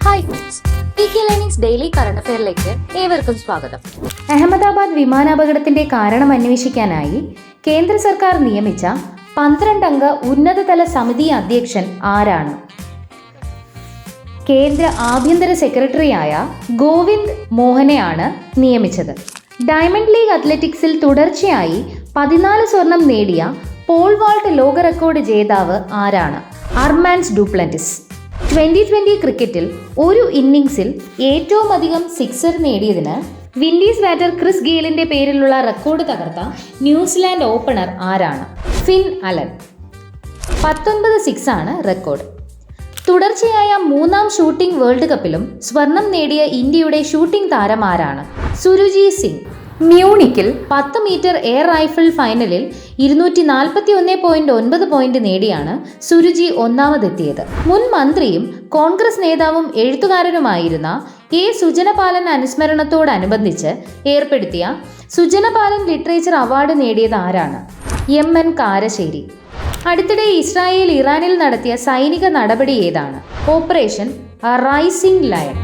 Hi friends, PK learnings daily current അഫെയറിലേക്ക് ഏവർക്കും സ്വാഗതം. അഹമ്മദാബാദ് വിമാനാപകടത്തിന്റെ കാരണം അന്വേഷിക്കാനായി കേന്ദ്ര സർക്കാർ നിയമിച്ച 12 അംഗ ഉന്നതതല സമിതി അധ്യക്ഷൻ ആരാണ്? കേന്ദ്ര ആഭ്യന്തര സെക്രട്ടറിയായ ഗോവിന്ദ് മോഹനെയാണ് നിയമിച്ചത്. ഡയമണ്ട് ലീഗ് അത്ലറ്റിക്സിൽ തുടർച്ചയായി 14 സ്വർണം നേടിയ പോൾ വാൾട്ട് ലോക റെക്കോർഡ് ജേതാവ് ആരാണ്? അർമാൻസ് ഡുപ്ലന്റിസ്. 2020 ക്രിക്കറ്റിൽ ഒരു ഇന്നിംഗ്സിൽ ഏറ്റവും അധികം സിക്സർ നേടിയതിന് വിൻഡീസ് ബാറ്റർ ക്രിസ് ഗെയിലിന്റെ പേരിലുള്ള റെക്കോർഡ് തകർത്ത ന്യൂസിലാൻഡ് ഓപ്പണർ ആരാണ്? Finn Allen. 19 സിക്സാണ് റെക്കോർഡ്. തുടർച്ചയായ 3-ാം ഷൂട്ടിംഗ് വേൾഡ് കപ്പിലും സ്വർണം നേടിയ ഇന്ത്യയുടെ ഷൂട്ടിംഗ് താരം ആരാണ്? സുരുജി സിംഗ്. മ്യൂണിക്കിൽ 10 മീറ്റർ എയർ റൈഫിൾ ഫൈനലിൽ 241.9 പോയിന്റ് നേടിയാണ് സുരുജി ഒന്നാമതെത്തിയത്. മുൻ മന്ത്രിയും കോൺഗ്രസ് നേതാവും എഴുത്തുകാരനുമായിരുന്ന എ സുജനപാലൻ അനുസ്മരണത്തോടനുബന്ധിച്ച് ഏർപ്പെടുത്തിയ സുജനപാലൻ ലിറ്ററേച്ചർ അവാർഡ് നേടിയത് ആരാണ്? MN കാരശ്ശേരി. അടുത്തിടെ ഇസ്രായേൽ ഇറാനിൽ നടത്തിയ സൈനിക നടപടി ഏതാണ്? Operation rising lion.